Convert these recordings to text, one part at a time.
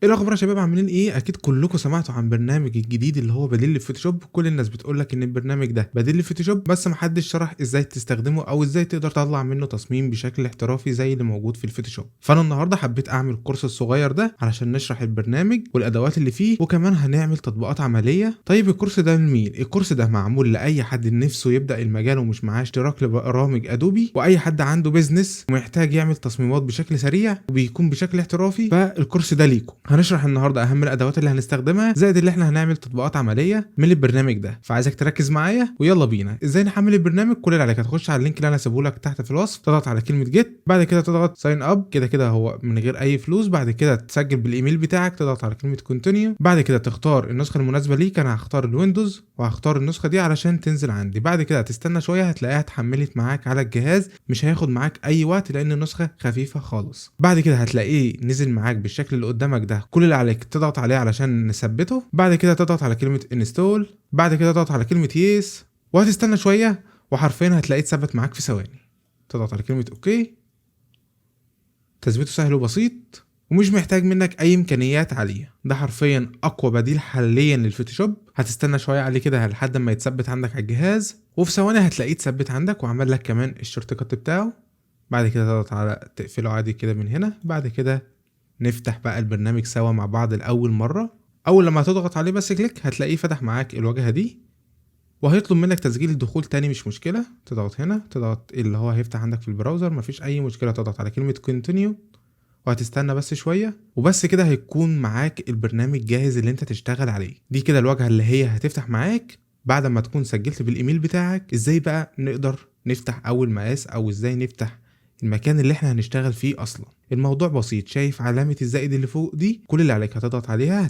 ايه الاخبار يا شباب؟ عاملين ايه؟ اكيد كلكم سمعتوا عن برنامج الجديد اللي هو بديل للفوتوشوب. كل الناس بتقول لك ان البرنامج ده بديل للفوتوشوب، بس محدش شرح ازاي تستخدمه او ازاي تقدر تطلع منه تصميم بشكل احترافي زي اللي موجود في الفوتوشوب. فانا النهارده حبيت اعمل الكورس الصغير ده علشان نشرح البرنامج والادوات اللي فيه، وكمان هنعمل تطبيقات عمليه. طيب الكورس ده لمين؟ الكورس ده معمول لاي حد نفسه يبدا المجال ومش معاه اشتراك لبرامج ادوبي، واي حد عنده بيزنس ومحتاج يعمل تصميمات بشكل سريع وبيكون بشكل احترافي. فالكورس ده ليكم. هنشرح النهارده اهم الادوات اللي هنستخدمها، زائد اللي احنا هنعمل تطبيقات عمليه من البرنامج ده. فعايزك تركز معايا ويلا بينا. ازاي نحمل البرنامج؟ كل اللي عليك هتخش على اللينك اللي انا هسيبه لك تحت في الوصف، تضغط على كلمه جيت، بعد كده تضغط ساين اب، كده هو من غير اي فلوس. بعد كده تسجل بالايميل بتاعك، تضغط على كلمه كونتينيو، بعد كده تختار النسخه المناسبه ليك. انا هختار الويندوز وهختار النسخه دي علشان تنزل عندي. بعد كده هتستنى شويه هتلاقيها اتحملت معاك على الجهاز، مش هياخد معاك اي وقت لان النسخه خفيفه خالص. بعد كده هتلاقيه نزل معاك بالشكل اللي قدامك ده. كل اللي عليك تضغط عليه علشان نثبته، بعد كده تضغط على كلمه انستول، بعد كده تضغط على كلمه يس، وهتستنى شويه وحرفيا هتلاقيه اتثبت معاك في ثواني. تضغط على كلمه اوكي. تثبيته سهل وبسيط ومش محتاج منك اي امكانيات عاليه. ده حرفيا اقوى بديل حاليا للفوتوشوب. هتستنى شويه عليه كده لحد ما يتثبت عندك على الجهاز، وفي ثواني هتلاقيه اتثبت عندك وعمل لك كمان الشورت كات بتاعه. بعد كده تضغط على تقفله عادي كده من هنا. بعد كده نفتح بقى البرنامج سوا مع بعض لاول مره. اول لما تضغط عليه بس كليك هتلاقيه فتح معاك الواجهه دي، وهيطلب منك تسجيل الدخول تاني. مش مشكله، تضغط هنا، تضغط اللي هو هيفتح عندك في البراوزر، مفيش اي مشكله. تضغط على كلمه كونتينيو وهتستنى بس شويه، وبس كده هيكون معاك البرنامج جاهز اللي انت تشتغل عليه. دي كده الواجهه اللي هي هتفتح معاك بعد ما تكون سجلت بالايميل بتاعك. ازاي بقى نقدر نفتح اول مقاس، او ازاي نفتح المكان اللي احنا هنشتغل فيه اصلا؟ الموضوع بسيط. شايف علامه الزائد اللي فوق دي؟ كل اللي عليك هتضغط عليها،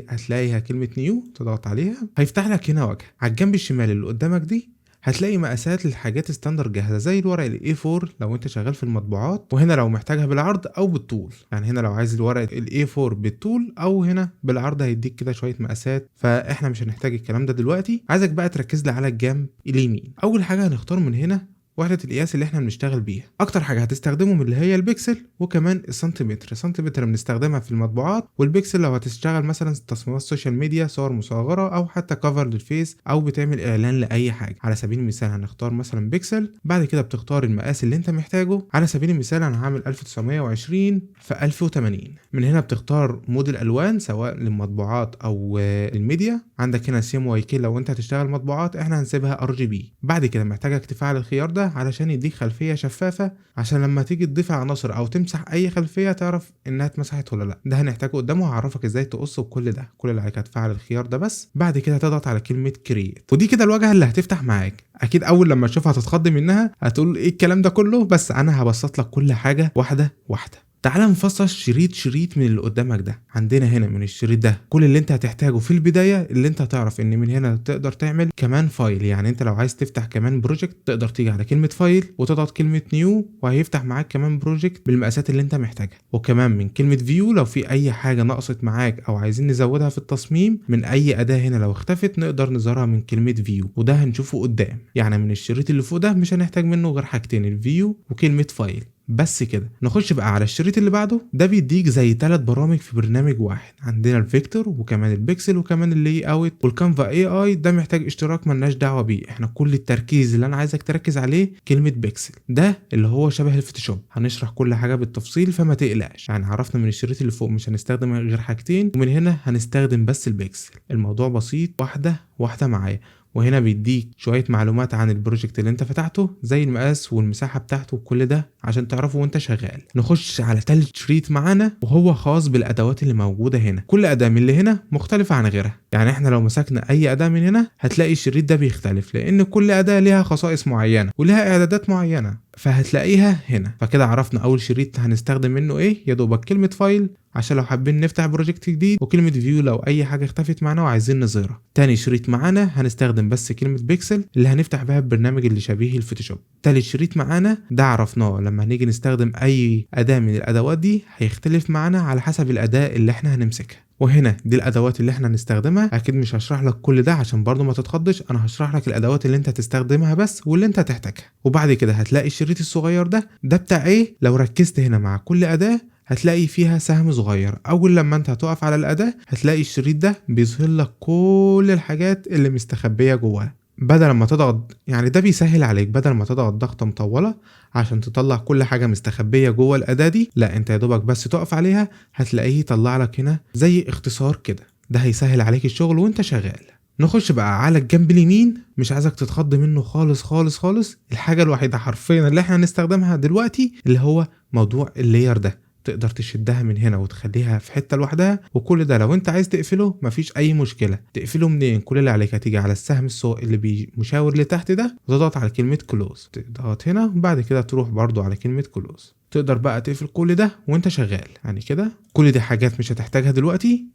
هتلاقيها كلمه نيو، تضغط عليها هيفتح لك هنا واجهه. على الجنب الشمال اللي قدامك دي هتلاقي مقاسات للحاجات ستاندرد جاهزه، زي الورق الاي 4 لو انت شغال في المطبوعات، وهنا لو محتاجها بالعرض او بالطول. يعني هنا لو عايز الورق الاي 4 بالطول او هنا بالعرض هيديك كده شويه مقاسات. فاحنا مش هنحتاج الكلام ده دلوقتي. عايزك بقى تركز لي على الجنب اليمين. اول حاجه هنختار من هنا وحدة القياس اللي احنا بنشتغل بيها. اكتر حاجة هتستخدمهم اللي هي البكسل وكمان السنتيمتر. السنتيمتر بنستخدمها في المطبوعات، والبكسل لو هتشتغل مثلا تصميمات سوشيال ميديا، صور مصغرة او حتى كفر للفيس او بتعمل اعلان لاي حاجة. على سبيل المثال هنختار مثلا بكسل، بعد كده بتختار المقاس اللي انت محتاجه. على سبيل المثال انا هعمل 1920 في 1080. من هنا بتختار مود الالوان سواء للمطبوعات او الميديا. عندك هنا سيم واي كي لو انت هتشتغل مطبوعات، احنا هنسيبها ار جي بي. بعد كده محتاجك تفعل الخيار ده علشان يديك خلفيه شفافه، عشان لما تيجي تضيف عناصر او تمسح اي خلفيه تعرف انها اتمسحت ولا لا. ده هنحتاجه قدامه، هعرفك ازاي تقص وكل ده. كل اللي عليك هتفعل الخيار ده بس. بعد كده تضغط على كلمه كرييت، ودي كده الواجهه اللي هتفتح معاك. اكيد اول لما تشوفها هتتخض منها، هتقول ايه الكلام ده كله؟ بس انا هبسط لك كل حاجه واحده واحده. تعال نفصل شريط من اللي قدامك ده. عندنا هنا من الشريط ده كل اللي انت هتحتاجه في البداية، اللي انت هتعرف ان من هنا تقدر تعمل كمان فايل. يعني انت لو عايز تفتح كمان بروجكت تقدر تيجي على كلمة فايل وتضغط كلمة نيو، وهيفتح معاك كمان بروجكت بالمقاسات اللي انت محتاجها. وكمان من كلمة فيو لو في اي حاجة نقصت معاك او عايزين نزودها في التصميم من اي اداة هنا لو اختفت نقدر نظهرها من كلمة فيو، وده هنشوفه قدام. يعني من الشريط اللي فوق ده مش هنحتاج منه غير حاجتين، الفيو وكلمة فايل بس كده. نخش بقى على الشريط اللي بعده. ده بيديك زي 3 برامج في برنامج واحد. عندنا الفيكتور وكمان البيكسل وكمان اللي اوت والكانفا اي اي. ده محتاج اشتراك ملناش دعوه بيه. احنا كل التركيز اللي انا عايزك تركز عليه كلمه بيكسل، ده اللي هو شبه الفوتوشوب. هنشرح كل حاجه بالتفصيل فما تقلقش. يعني عرفنا من الشريط اللي فوق مش هنستخدم غير حاجتين، ومن هنا هنستخدم بس البيكسل. الموضوع بسيط، واحده واحده معايا. وهنا بيديك شوية معلومات عن البروجكت اللي انت فتحته، زي المقاس والمساحة بتاعته وكل ده عشان تعرفه وانت شغال. نخش على تالت شريط معانا وهو خاص بالادوات اللي موجودة هنا. كل اداة من اللي هنا مختلفة عن غيرها. يعني احنا لو مسكنا اي اداة من هنا هتلاقي الشريط ده بيختلف، لان كل اداة ليها خصائص معينة ولها اعدادات معينة فهتلاقيها هنا. فكده عرفنا اول شريط هنستخدم منه ايه. يا دوبك كلمة فايل عشان لو حابين نفتح بروجكت جديد، وكلمة فيو لو اي حاجة اختفت معانا وعايزين نظهرها. تاني شريط معانا هنستخدم بس كلمة بيكسل اللي هنفتح بها البرنامج اللي شبيه الفوتوشوب. تالت شريط معانا ده عرفناه لما هنيجي نستخدم اي اداة من الادوات دي هيختلف معانا على حسب الاداة اللي احنا هنمسكها. وهنا دي الادوات اللي احنا هنستخدمها. اكيد مش هشرح لك كل ده عشان برضو ما تتخضش. انا هشرح لك الادوات اللي انت هتستخدمها بس واللي انت هتحتاجها. وبعد كده هتلاقي الشريط الصغير ده بتاع ايه. لو ركزت هنا مع كل اداة هتلاقي فيها سهم صغير. اول لما انت هتقف على الاداة هتلاقي الشريط ده بيظهر لك كل الحاجات اللي مستخبية جواه. بدل ما تضغط، يعني ده بيسهل عليك، بدل ما تضغط ضغطة مطولة عشان تطلع كل حاجة مستخبية جوه الأداة دي، لا انت يا دوبك بس تقف عليها هتلاقيه يطلع لك هنا زي اختصار كده. ده هيسهل عليك الشغل وانت شغال. نخش بقى على الجنب اليمين، مش عايزك تتخض منه خالص خالص خالص. الحاجة الوحيدة حرفيا اللي احنا هنستخدمها دلوقتي اللي هو موضوع اللاير ده. تقدر تشدها من هنا وتخليها في حتة لوحدها، وكل ده لو انت عايز تقفله مفيش اي مشكلة. تقفله منين؟ كل اللي عليك هتيجي على السهم اللي مشاور لتحت ده وتضغط على كلمة كلوز. تضغط هنا وبعد كده تروح برضو على كلمة كلوز. تقدر بقى تقفل كل ده وانت شغال. يعني كده كل دي حاجات مش هتحتاجها دلوقتي،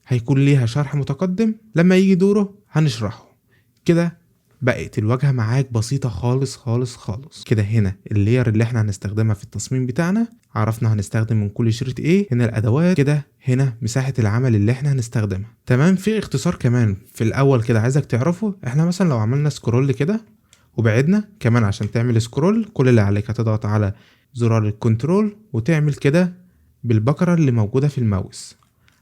هيكون ليها شرح متقدم لما يجي دوره هنشرحه. كده بقت الواجهة معاك بسيطة خالص خالص خالص. كده هنا اللاير اللي احنا هنستخدمها في التصميم بتاعنا، عرفنا هنستخدم من كل شريط ايه. هنا الادوات، كده هنا مساحة العمل اللي احنا هنستخدمها. تمام. في اختصار كمان في الاول كده عايزك تعرفه. احنا مثلا لو عملنا سكرول كده وبعدنا كمان، عشان تعمل سكرول كل اللي عليك هتضغط على زرار الكنترول وتعمل كده بالبكرة اللي موجودة في الماوس،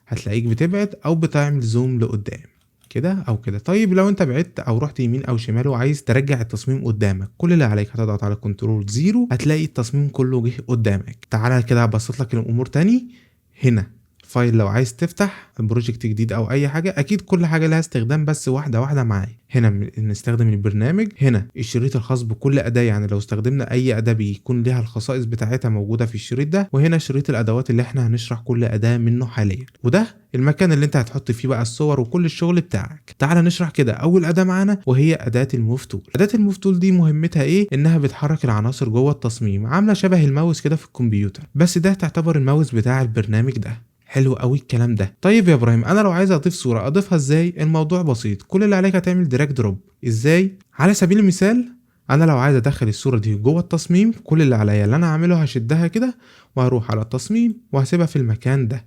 هتلاقيك بتبعد او بتعمل زوم لقدام كده او كده. طيب لو انت بعدت او رحت يمين او شمال وعايز ترجع التصميم قدامك، كل اللي عليك هتضغط على كنترول 0، هتلاقي التصميم كله جه قدامك. تعالى كده ابسط لك الامور تاني. هنا فايل لو عايز تفتح بروجكت جديد او اي حاجه، اكيد كل حاجه لها استخدام بس واحده واحده معايا. هنا نستخدم البرنامج، هنا الشريط الخاص بكل اداه، يعني لو استخدمنا اي اداه بيكون لها الخصائص بتاعتها موجوده في الشريط ده. وهنا شريط الادوات اللي احنا هنشرح كل اداه منه حاليا، وده المكان اللي انت هتحط فيه بقى الصور وكل الشغل بتاعك. تعال نشرح كده اول اداه معانا وهي اداه الموف تول. اداه الموف تول دي مهمتها ايه؟ انها بتحرك العناصر جوه التصميم، عامله شبه الماوس كده في الكمبيوتر، بس ده تعتبر الماوس بتاع البرنامج ده. حلو قوي الكلام ده. طيب يا ابراهيم، انا لو عايز اضيف صوره اضيفها ازاي؟ الموضوع بسيط. كل اللي عليك هتعمل دراج دروب. ازاي؟ على سبيل المثال انا لو عايز ادخل الصوره دي جوه التصميم، كل اللي عليا اللي انا هعمله هشدها كده وهروح على التصميم وهسيبها في المكان ده.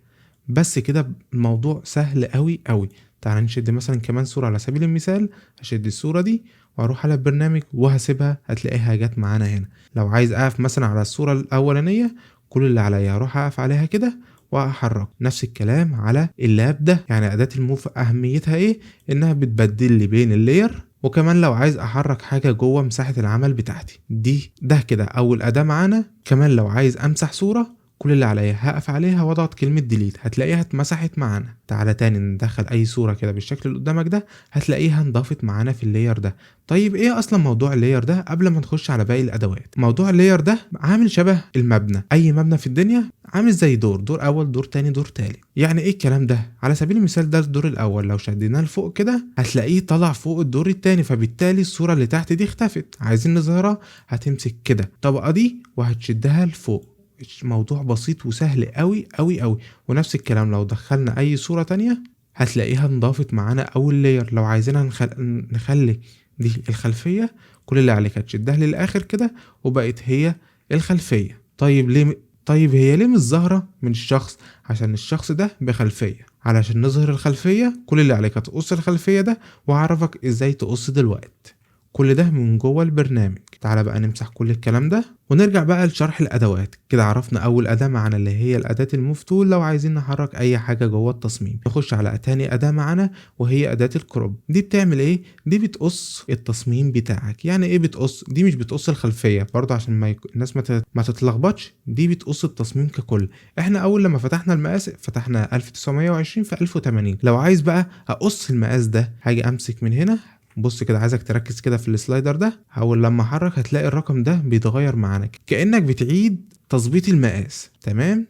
بس كده الموضوع سهل قوي قوي. تعال نشد مثلا كمان صوره على سبيل المثال. هشد الصوره دي واروح على البرنامج وهسيبها، هتلاقيها جت معانا هنا. لو عايز اقف مثلا على الصوره الاولانيه، كل اللي عليا هروح اقف عليها كده واحرك. نفس الكلام على اللاب ده. يعني اداة الموف اهميتها ايه؟ انها بتبدل لي بين اللاير، وكمان لو عايز احرك حاجة جوه مساحة العمل بتاعتي دي. ده كده اول اداة معانا. كمان لو عايز امسح صورة، كل اللي عليا هقف عليها واضغط كلمة ديليت، هتلاقيها اتمسحت معانا. تعالى تاني ندخل اي صورة كده بالشكل اللي قدامك ده، هتلاقيها انضافت معانا في اللاير ده. طيب ايه اصلا موضوع اللاير ده قبل ما نخش على باقي الادوات؟ موضوع اللاير ده عامل شبه المبنى. اي مبنى في الدنيا عامل زي دور اول، دور تاني، دور تالت. يعني ايه الكلام ده؟ على سبيل المثال ده الدور الاول، لو شديناه لفوق كده هتلاقيه طلع فوق الدور التاني، فبالتالي الصورة اللي تحت دي اختفت. عايزين نظهرها، هتمسك كده الطبقة دي وهتشدها لفوق. موضوع بسيط وسهل قوي قوي قوي. ونفس الكلام لو دخلنا اي صورة تانية هتلاقيها انضافت معانا اول لاير. لو عايزينها نخلي دي الخلفية، كل اللي عليك هتشدها للاخر كده وبقت هي الخلفية. طيب هي ليه مش ظاهرة من الشخص؟ عشان الشخص ده بخلفية. علشان نظهر الخلفية كل اللي عليك هتقص الخلفية ده، وهعرفك ازاي تقص دلوقتي. كل ده من جوه البرنامج. تعالى بقى نمسح كل الكلام ده ونرجع بقى لشرح الادوات. كده عرفنا اول اداة معانا اللي هي الاداة الموف تول لو عايزين نحرك اي حاجة جوه التصميم. نخش على تاني اداة معانا وهي اداة الكروب. دي بتعمل ايه؟ دي بتقص التصميم بتاعك. يعني ايه بتقص؟ دي مش بتقص الخلفية برضه عشان الناس ما تتلخبطش، دي بتقص التصميم ككل. احنا اول لما فتحنا المقاس فتحنا 1920 في 1080. لو عايز بقى اقص المقاس ده، هاجي امسك من هنا. بص كده، عايزك تركز كده في السلايدر ده. اول لما احرك هتلاقي الرقم ده بيتغير معانا كأنك بتعيد تظبيط المقاس. تمام.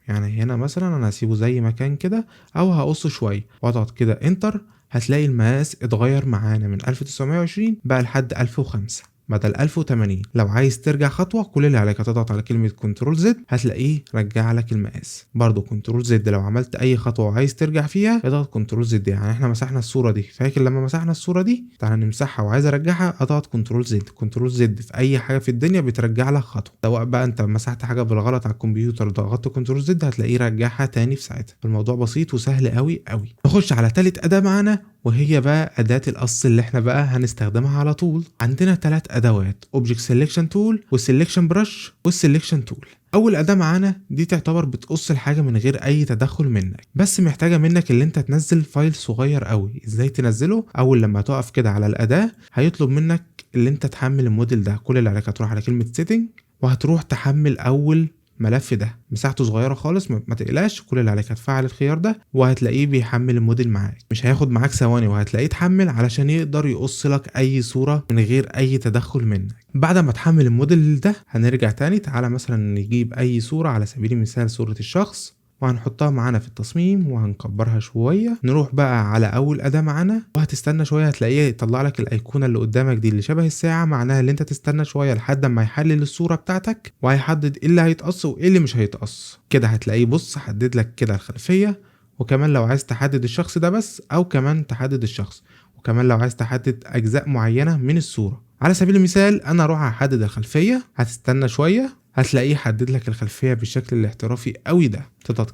يعني هنا مثلا انا هسيبه زي ما كان كده او هقصه شويه واضغط كده انتر، هتلاقي المقاس اتغير معانا من 1920 بقى لحد 1005 بدل 1080. لو عايز ترجع خطوه كل اللي عليك هتضغط على كلمه كنترول زد، هتلاقيه رجع لك المقاس. برضو كنترول زد لو عملت اي خطوه وعايز ترجع فيها اضغط كنترول زد. يعني احنا مسحنا الصوره دي، فاكر لما مسحنا الصوره دي؟ تعالى نمسحها وعايز ارجعها اضغط كنترول زد. كنترول زد في اي حاجه في الدنيا بترجع لك خطوه، سواء بقى انت مسحت حاجه بالغلط على الكمبيوتر وضغطت كنترول زد هتلاقيه رجعها تاني في ساعتها. الموضوع بسيط وسهل قوي قوي. نخش على تالت اداه معانا وهي بقى اداه القص اللي احنا بقى هنستخدمها على طول. عندنا 3 ادوات: اوبجكت سيلكشن تول والسيلكشن برش والسيلكشن تول. اول اداه معانا دي تعتبر بتقص الحاجه من غير اي تدخل منك، بس محتاجه منك اللي انت تنزل فايل صغير قوي. ازاي تنزله؟ اول لما تقف كده على الاداه هيطلب منك اللي انت تحمل الموديل ده. كل اللي عليك هتروح على كلمه سيتنج وهتروح تحمل اول ملف ده، مساحته صغيره خالص، ما تقلقش. كل اللي عليك هتفعل الخيار ده وهتلاقيه بيحمل الموديل معاك. مش هياخد معاك ثواني وهتلاقيه اتحمل علشان يقدر يقص لك اي صوره من غير اي تدخل منك. بعد ما تحمل الموديل ده هنرجع تاني. تعالى مثلا نجيب اي صوره، على سبيل المثال صوره الشخص، وهنحطها معانا في التصميم وهنكبرها شويه. نروح بقى على اول اداه معانا وهتستنى شويه، هتلاقيه يطلع لك الايقونه اللي قدامك دي اللي شبه الساعه، معناها اللي انت تستنى شويه لحد ما يحلل الصوره بتاعتك وهيحدد ايه اللي هيتقص وايه اللي مش هيتقص. كده هتلاقيه بص حدد لك كده الخلفيه، وكمان لو عايز تحدد الشخص ده بس، او كمان تحدد الشخص، وكمان لو عايز تحدد اجزاء معينه من الصوره. على سبيل المثال انا اروح احدد الخلفيه، هتستنى شويه هتلاقيه حدد لك الخلفيه بالشكل الاحترافي قوي ده. تضغط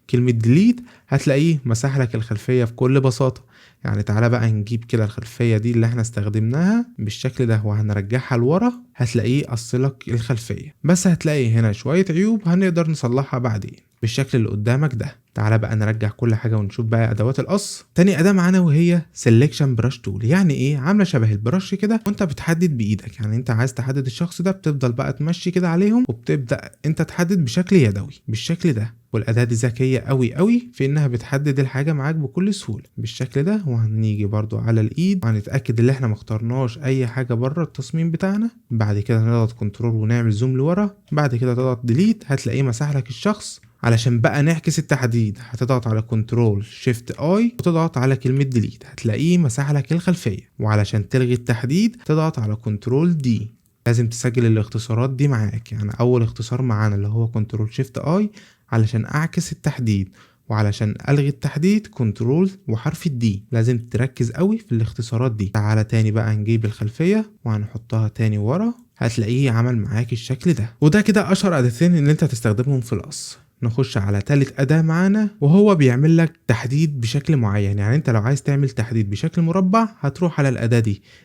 كلمه ديليت هتلاقيه مسح لك الخلفيه بكل بساطه. يعني تعالى بقى نجيب كده الخلفيه دي اللي احنا استخدمناها بالشكل ده وهنرجعها لورا، هتلاقيه قص لك الخلفيه. بس هتلاقي هنا شويه عيوب هنقدر نصلحها بعدين بالشكل اللي قدامك ده. تعالى بقى نرجع كل حاجه ونشوف بقى ادوات القص. تاني اداه معانا وهي سيلكشن براش تول. يعني ايه؟ عامله شبه البرش كده وانت بتحدد بايدك. يعني انت عايز تحدد الشخص ده بتفضل بقى تمشي كده عليهم وبتبدا انت تحدد بشكل يدوي بالشكل ده. والاداه دي ذكيه قوي قوي في انها بتحدد الحاجه معاك بكل سهوله بالشكل ده. وهنيجي برضو على الايد وهنتاكد ان احنا مختارناش اي حاجه بره التصميم بتاعنا. بعد كده نضغط كنترول ونعمل زوم لورا. بعد كده تضغط ديليت هتلاقيه مسح لك الشخص. علشان بقى نعكس التحديد هتضغط على كنترول شيفت اي وتضغط على كلمة ديليت هتلاقيه مسح لك الخلفية. وعلشان تلغي التحديد تضغط على كنترول دي. لازم تسجل الاختصارات دي معاك. يعني اول اختصار معانا اللي هو كنترول شيفت اي علشان اعكس التحديد، وعلشان الغي التحديد كنترول وحرف الدي. لازم تركز قوي في الاختصارات دي. تعالى تاني بقى نجيب الخلفية وهنحطها تاني ورا، هتلاقيه عمل معاك الشكل ده. وده كده اشهر اداتين اللي انت هتستخدمهم في القص. نخش على تالت أداة معانا وهو بيعمل لك تحديد بشكل معين. يعني انت لو عايز تعمل تحديد بشكل مربع هتروح على الأداة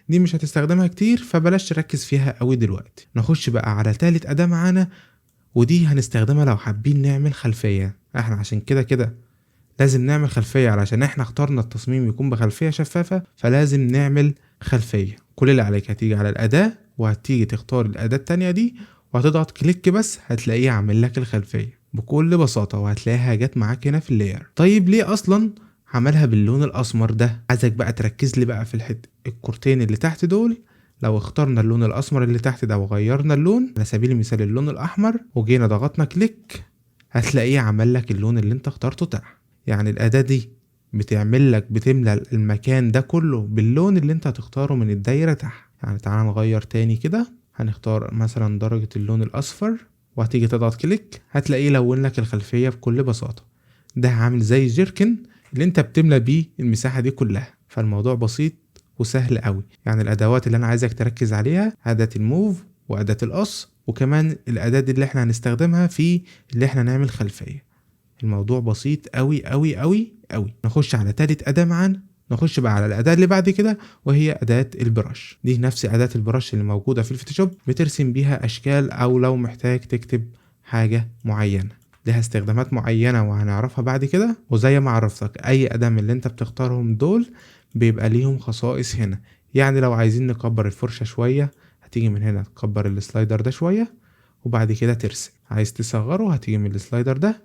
دي مش هتستخدمها كتير فبلاش تركز فيها قوي دلوقتي. نخش بقى على تالت أداة معانا ودي هنستخدمها لو حابين نعمل خلفية. احنا عشان كده لازم نعمل خلفية، علشان احنا اخترنا التصميم يكون بخلفية شفافة فلازم نعمل خلفية. كل اللي عليك هتيجي على الأداة وهتيجي تختار الأداة التانية دي وهتضغط كليك بس هتلاقيه عامل لك الخلفية بكل بساطة، وهتلاقيها جت معاك هنا في اللاير. طيب ليه اصلا عملها باللون الاسمر ده؟ عايزك بقى تركز لي بقى في الكورتين اللي تحت دول. لو اخترنا اللون الاسمر اللي تحت ده وغيرنا اللون على سبيل المثال اللون الاحمر وجينا ضغطنا كليك هتلاقيه عمل لك اللون اللي انت اخترته تحت. يعني الاداة دي بتملى المكان ده كله باللون اللي انت هتختاره من الدايرة تحت. يعني تعال نغير تاني كده، هنختار مثلا درجة اللون الاصفر وهتيجي تضغط كليك هتلاقيه لون لك الخلفية بكل بساطة. ده عامل زي الجيركن اللي انت بتملى بيه المساحة دي كلها. فالموضوع بسيط وسهل قوي. يعني الادوات اللي انا عايزك تركز عليها اداة الموف واداة القص، وكمان الاداة دي اللي احنا هنستخدمها في اللي احنا نعمل خلفية. الموضوع بسيط قوي قوي قوي قوي. نخش على تالت اداة معانا. نخش بقى على الاداة اللي بعد كده وهي اداة البرش. دي نفس اداة البرش اللي موجودة في الفوتوشوب، بترسم بيها اشكال او لو محتاج تكتب حاجة معينة. لها استخدامات معينة وهنعرفها بعد كده. وزي ما عرفتك اي اداة من اللي انت بتختارهم دول بيبقى ليهم خصائص هنا. يعني لو عايزين نكبر الفرشة شوية هتيجي من هنا تكبر السلايدر ده شوية وبعد كده ترسم. عايز تصغره هتيجي من السلايدر ده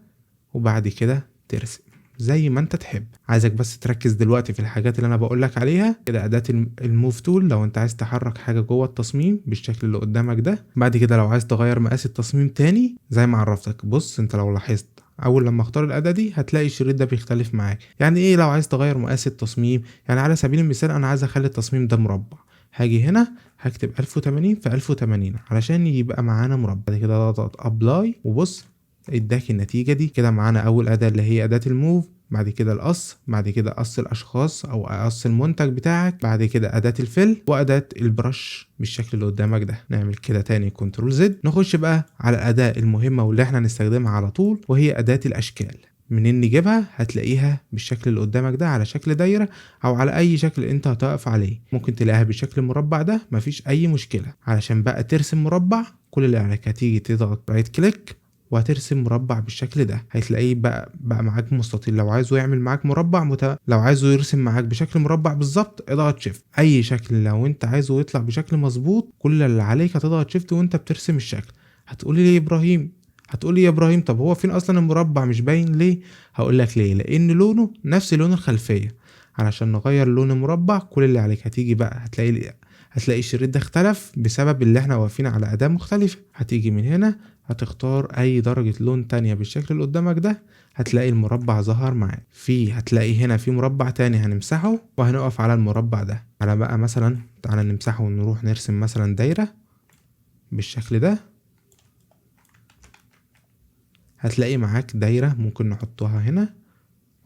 وبعد كده ترسم زي ما انت تحب. عايزك بس تركز دلوقتي في الحاجات اللي انا بقولك عليها. كده اداة الموف تول لو انت عايز تحرك حاجة جوه التصميم بالشكل اللي قدامك ده. بعد كده لو عايز تغير مقاس التصميم تاني زي ما عرفتك. بص انت لو لاحظت اول لما اختار الاداة دي هتلاقي الشريط ده بيختلف معاك. يعني ايه لو عايز تغير مقاس التصميم؟ يعني على سبيل المثال انا عايز اخلي التصميم ده مربع، هاجي هنا هكتب 1080 في 1080 علشان يبقى معانا مربع. بعد كده اضغط ابلاي وبص اداك النتيجة دي. كده معانا اول اداة اللي هي اداة الموف، بعد كده القص، بعد كده قص الاشخاص او قص المنتج بتاعك، بعد كده اداة الفل واداة البرش بالشكل اللي قدامك ده. نعمل كده تاني كنترول زد. نخش بقى على الاداة المهمة واللي احنا هنستخدمها على طول وهي اداة الاشكال. منين نجيبها؟ هتلاقيها بالشكل اللي قدامك ده على شكل دايرة او على اي شكل انت هتقف عليه. ممكن تلاقيها بالشكل المربع ده، مفيش اي مشكلة. علشان بقى ترسم مربع كل اللي عليك هتيجي تضغط رايت كليك وهترسم مربع بالشكل ده. هتلاقيه بقى معاك مستطيل. لو عايزه يعمل معاك مربع لو عايزه يرسم معاك بشكل مربع بالظبط اضغط شيفت. اي شكل لو انت عايزه يطلع بشكل مظبوط كل اللي عليك هتضغط شيفت وانت بترسم الشكل. هتقولي لي يا ابراهيم طب هو فين اصلا المربع مش باين ليه؟ هقول لك ليه، لان لونه نفس لون الخلفيه. علشان نغير لون المربع كل اللي عليك هتيجي بقى هتلاقي الشريط ده اختلف بسبب اللي احنا واقفين على اداة مختلفة. هتيجي من هنا هتختار اي درجة لون تانية بالشكل اللي قدامك ده، هتلاقي المربع ظهر معاك. هتلاقي هنا في مربع تاني هنمسحه وهنقف على المربع ده. على بقى مثلا تعالى نمسحه ونروح نرسم مثلا دايرة بالشكل ده. هتلاقي معاك دايرة ممكن نحطها هنا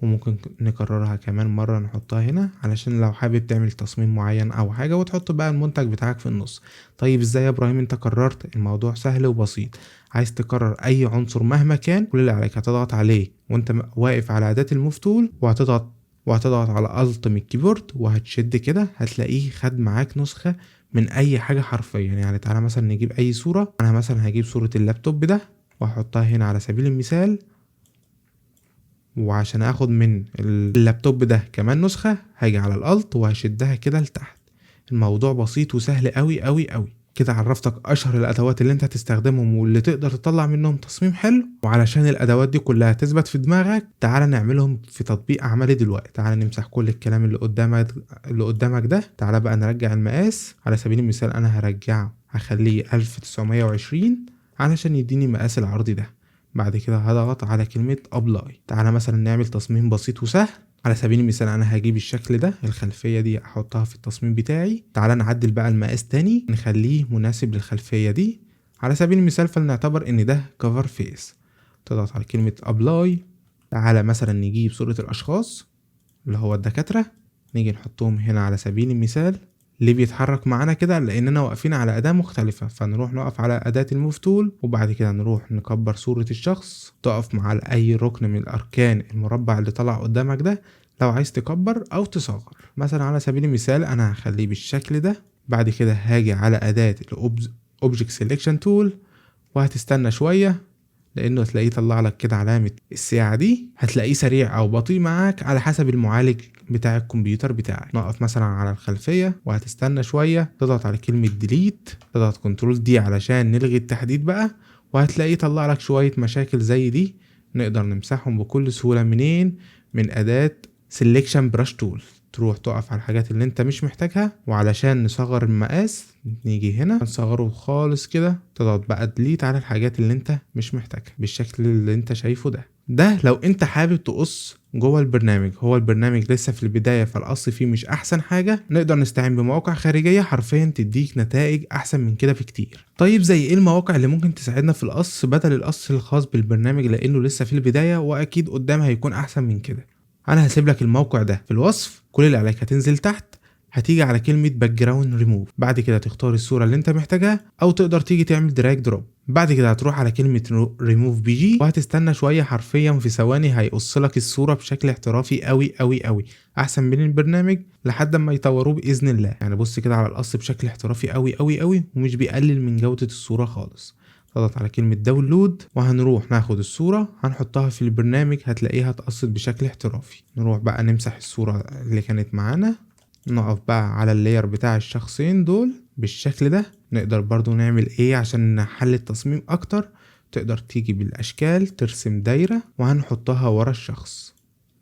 وممكن نكررها كمان مرة نحطها هنا، علشان لو حابب تعمل تصميم معين او حاجة وتحط بقى المنتج بتاعك في النص. طيب ازاي يا ابراهيم انت قررت؟ الموضوع سهل وبسيط. عايز تكرر اي عنصر مهما كان كل اللي عليك هتضغط عليه وانت واقف على اداة الموف تول وهتضغط على الت من الكيبورد وهتشد كده هتلاقيه خد معاك نسخة من اي حاجة حرفيا. يعني تعالى مثلا نجيب اي صورة. انا مثلا هجيب صورة اللابتوب ده واحطها هنا على سبيل المثال، وعشان اخد من اللابتوب ده كمان نسخة هاجي على الالت وهشدها كده لتحت. الموضوع بسيط وسهل قوي قوي قوي. كده عرفتك اشهر الادوات اللي انت هتستخدمهم واللي تقدر تطلع منهم تصميم حلو. وعلشان الادوات دي كلها تثبت في دماغك تعالى نعملهم في تطبيق عملي دلوقتي. تعالى نمسح كل الكلام اللي قدامك ده. تعالى بقى نرجع المقاس. على سبيل المثال انا هخليه 1920 علشان يديني مقاس العرض ده. بعد كده هضغط على كلمة ابلاي. تعالى مثلا نعمل تصميم بسيط وسهل. على سبيل المثال انا هجيب الشكل ده، الخلفية دي احطها في التصميم بتاعي. تعالى نعدل بقى المقاس تاني نخليه مناسب للخلفية دي. على سبيل المثال فلنعتبر ان ده كفر فيس. تضغط على كلمة ابلاي. تعالى مثلا نجيب صورة الاشخاص اللي هو الدكاترة، نيجي نحطهم هنا على سبيل المثال. ليه بيتحرك معانا كده؟ لاننا واقفين على اداة مختلفة. فنروح نقف على اداة الموف تول وبعد كده نروح نكبر صورة الشخص تقف مع اي ركن من الاركان المربع اللي طلع قدامك ده لو عايز تكبر او تصغر. مثلا على سبيل المثال انا هخليه بالشكل ده. بعد كده هاجي على اداة الاوبجكت سيلكشن تول وهتستنى شوية لانه هتلاقيه طلع لك كده علامة الساعة دي. هتلاقيه سريع او بطيء معاك على حسب المعالج بتاع الكمبيوتر بتاعك. نقف مثلا على الخلفية وهتستنى شوية، تضغط على كلمة ديليت، تضغط كنترول دي علشان نلغي التحديد بقى، وهتلاقيه طلع لك شوية مشاكل زي دي نقدر نمسحهم بكل سهولة. منين؟ من اداة سيلكشن براش تول. تروح تقف على الحاجات اللي انت مش محتاجها. وعلشان نصغر المقاس نيجي هنا نصغره خالص كده، تضغط بقى ديليت على الحاجات اللي انت مش محتاجها بالشكل اللي انت شايفه ده لو انت حابب تقص جوه البرنامج. هو البرنامج لسه في البداية فالقص فيه مش احسن حاجة. نقدر نستعين بمواقع خارجية حرفيا تديك نتائج احسن من كده بكتير. طيب زي ايه المواقع اللي ممكن تساعدنا في القص بدل القص الخاص بالبرنامج لانه لسه في البداية واكيد قدام هيكون احسن من كده؟ انا هسيب لك الموقع ده في الوصف. كل اللي عليك هتنزل تحت هتيجي على كلمة باك جراوند ريموف. بعد كده تختار الصورة اللي انت محتاجها او تقدر تيجي تعمل دراج دروب. بعد كده هتروح على كلمة ريموف بي جي وهتستنى شوية حرفيا في ثواني هيقص لك الصورة بشكل احترافي قوي قوي قوي احسن من البرنامج لحد ما يطوروه باذن الله. يعني بص كده على القص بشكل احترافي قوي قوي قوي ومش بيقلل من جودة الصورة خالص. تضغط على كلمة داونلود وهنروح ناخد الصورة هنحطها في البرنامج هتلاقيها اتقصت بشكل احترافي. نروح بقى نمسح الصورة اللي كانت معانا، نقف بقى على اللاير بتاع الشخصين دول بالشكل ده. نقدر برضو نعمل ايه عشان نحل التصميم اكتر؟ تقدر تيجي بالاشكال ترسم دايرة وهنحطها ورا الشخص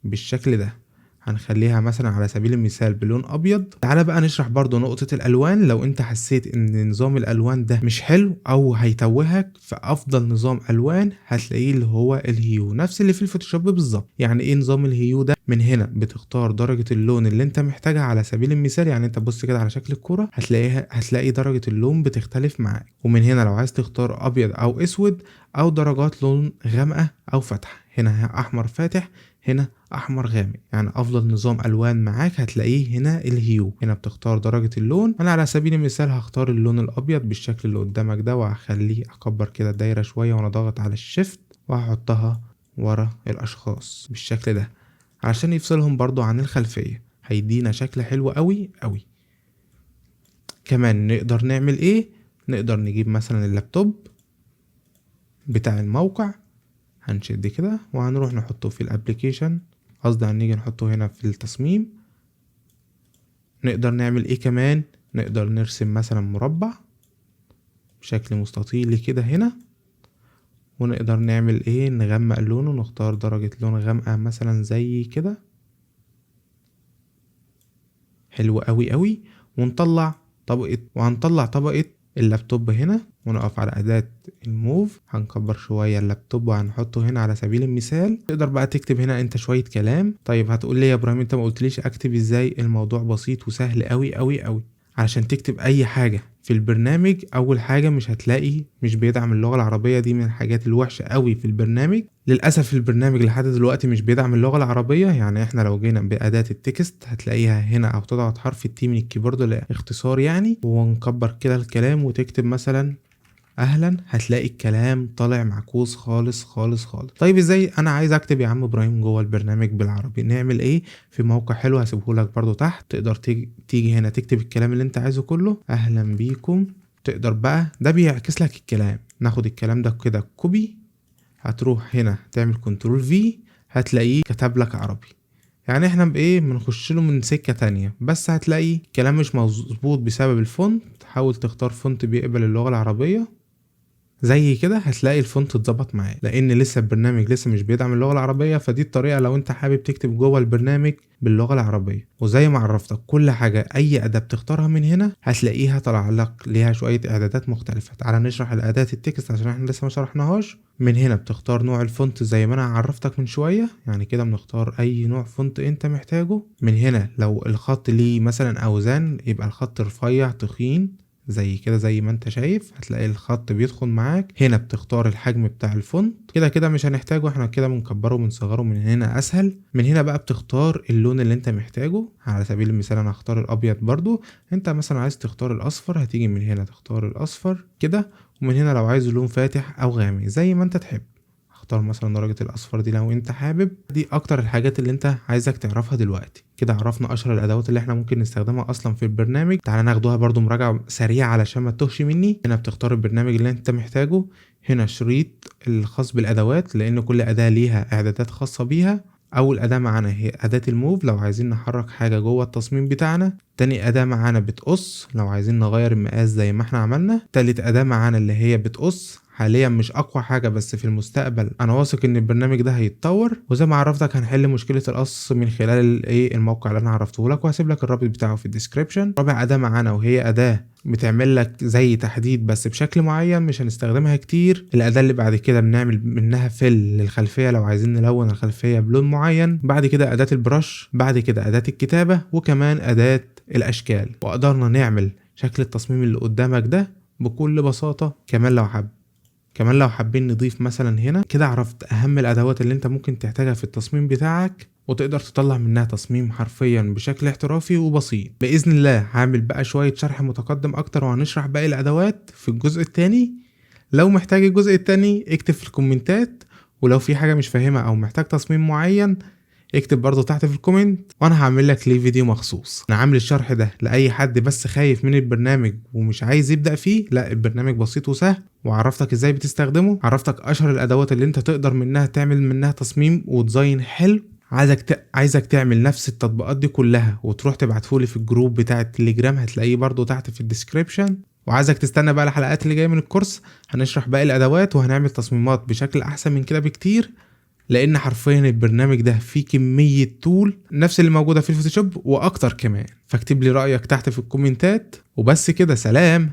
بالشكل ده. هنخليها مثلا على سبيل المثال بلون ابيض. تعالى بقى نشرح برضو نقطة الالوان. لو انت حسيت ان نظام الالوان ده مش حلو او هيتوهك فافضل نظام الوان هتلاقيه اللي هو الهيو، نفس اللي في الفوتوشوب بالظبط. يعني ايه نظام الهيو ده؟ من هنا بتختار درجة اللون اللي انت محتاجها. على سبيل المثال يعني انت بص كده على شكل الكرة هتلاقي درجة اللون بتختلف معاك. ومن هنا لو عايز تختار ابيض او اسود او درجات لون غامقة او فاتحة، هنا احمر فاتح هنا احمر غامق. يعني افضل نظام الوان معاك هتلاقيه هنا الهيو. هنا بتختار درجة اللون. انا على سبيل المثال هختار اللون الابيض بالشكل اللي قدامك ده وهخليه اكبر كده الدايرة شوية وانا ضاغط على الشيفت وهحطها ورا الاشخاص بالشكل ده عشان يفصلهم برضو عن الخلفية، هيدينا شكل حلو قوي قوي. كمان نقدر نعمل ايه؟ نقدر نجيب مثلا اللابتوب بتاع الموقع، هنشد كده وهنروح نحطه في الابليكيشن، قصدي هنيجي نحطه هنا في التصميم. نقدر نعمل ايه كمان؟ نقدر نرسم مثلا مربع بشكل مستطيل كده هنا، ونقدر نعمل ايه؟ نغمق لونه، نختار درجة لون غامقة مثلا زي كده، حلو قوي قوي. وهنطلع طبقة اللابتوب هنا، ونقف على أداة الموف، هنكبر شوية اللابتوب وهنحطه هنا على سبيل المثال. تقدر بقى تكتب هنا انت شوية كلام. طيب هتقول لي يا ابراهيم انت ما قلتليش اكتب ازاي؟ الموضوع بسيط وسهل قوي قوي قوي. علشان تكتب اي حاجة في البرنامج، اول حاجة مش بيدعم اللغة العربية، دي من الحاجات الوحشة قوي في البرنامج. للأسف البرنامج لحد دلوقتي مش بيدعم اللغة العربية. يعني احنا لو جينا بأداة التكست هتلاقيها هنا، او تضغط حرف التي من الكيبورد لاختصار يعني، ونكبر كده الكلام وتكتب مثلا اهلا، هتلاقي الكلام طالع معكوس خالص خالص خالص. طيب ازاي انا عايز اكتب يا عم ابراهيم جوه البرنامج بالعربي؟ نعمل ايه؟ في موقع حلو هسيبهولك برضو تحت، تقدر تيجي هنا تكتب الكلام اللي انت عايزه كله، اهلا بيكم. تقدر بقى ده بيعكس لك الكلام، ناخد الكلام ده كده كوبي، هتروح هنا تعمل كنترول في، هتلاقيه كتب لك عربي. يعني احنا بايه؟ بنخش له من سكة تانية، بس هتلاقي كلام مش مظبوط بسبب الفونت. حاول تختار فونت بيقبل اللغة العربية زي كده، هتلاقي الفونت اتظبط معاه، لان لسه البرنامج لسه مش بيدعم اللغه العربيه. فدي الطريقه لو انت حابب تكتب جوه البرنامج باللغه العربيه. وزي ما عرفتك كل حاجه، اي اداه بتختارها من هنا هتلاقيها طلع لك ليها شويه اعدادات مختلفه. تعالى نشرح الاداه التكست عشان احنا لسه ما شرحناهاش. من هنا بتختار نوع الفونت زي ما انا عرفتك من شويه، يعني كده بنختار اي نوع فونت انت محتاجه. من هنا لو الخط ليه مثلا اوزان، يبقى الخط رفيع تخين زي كده، زي ما انت شايف هتلاقي الخط بيدخل معاك. هنا بتختار الحجم بتاع الفونت، كده مش هنحتاجه، احنا كده بنكبره وبنصغره من هنا اسهل. من هنا بقى بتختار اللون اللي انت محتاجه، على سبيل المثال انا هختار الابيض برضو. انت مثلا عايز تختار الاصفر، هتيجي من هنا تختار الاصفر كده. ومن هنا لو عايز لون فاتح او غامق زي ما انت تحب، اختار مثلا درجة الاصفر دي لو انت حابب. دي اكتر الحاجات اللي انت عايزك تعرفها دلوقتي. كده عرفنا اشهر الادوات اللي احنا ممكن نستخدمها اصلا في البرنامج. تعالى ناخدوها برضو مراجعة سريعة علشان ما تتوهش مني. هنا بتختار البرنامج اللي انت محتاجه، هنا شريط الخاص بالادوات، لان كل اداة ليها اعدادات خاصة بيها. اول اداة معانا هي اداة الموف لو عايزين نحرك حاجة جوه التصميم بتاعنا. تاني اداة معانا بتقص لو عايزين نغير المقاس زي ما احنا عملنا. تالت اداة معانا اللي هي بتقص، حاليا مش اقوى حاجة بس في المستقبل انا واثق ان البرنامج ده هيتطور. وزي ما عرفتك هنحل مشكلة القص من خلال الموقع اللي انا عرفته لك، وهسيب لك الرابط بتاعه في الديسكريبشن. رابع اداة معانا وهي اداة بتعمل لك زي تحديد بس بشكل معين، مش هنستخدمها كتير. الاداة اللي بعد كده بنعمل منها فيل للخلفية لو عايزين نلون الخلفية بلون معين. بعد كده اداة البرش، بعد كده اداة الكتابة، وكمان اداة الاشكال. وقدرنا نعمل شكل التصميم اللي قدامك ده بكل بساطة. كمان لو حابين نضيف مثلا هنا كده، عرفت اهم الادوات اللي انت ممكن تحتاجها في التصميم بتاعك، وتقدر تطلع منها تصميم حرفيا بشكل احترافي وبسيط. باذن الله هعمل بقى شوية شرح متقدم اكتر، وهنشرح باقي الادوات في الجزء التاني. لو محتاج الجزء التاني اكتب في الكومنتات، ولو في حاجة مش فاهمها او محتاج تصميم معين اكتب برضو تحت في الكومنت، وانا هعمل لك ليه فيديو مخصوص. انا عامل الشرح ده لاي حد بس خايف من البرنامج ومش عايز يبدأ فيه. لا، البرنامج بسيط وسهل، وعرفتك ازاي بتستخدمه، عرفتك اشهر الادوات اللي انت تقدر منها تعمل منها تصميم وديزاين حلو. عايزك تعمل نفس التطبيقات دي كلها وتروح تبعتهولي في الجروب بتاع التليجرام، هتلاقيه برضو تحت في الديسكريبشن. وعايزك تستنى بقى الحلقات اللي جايه من الكورس، هنشرح باقي الادوات وهنعمل تصميمات بشكل احسن من كده بكتير. لان حرفيا البرنامج ده فيه كمية تول نفس اللي موجودة في الفوتوشوب واكتر كمان. فاكتب لي رأيك تحت في الكومنتات، وبس كده، سلام.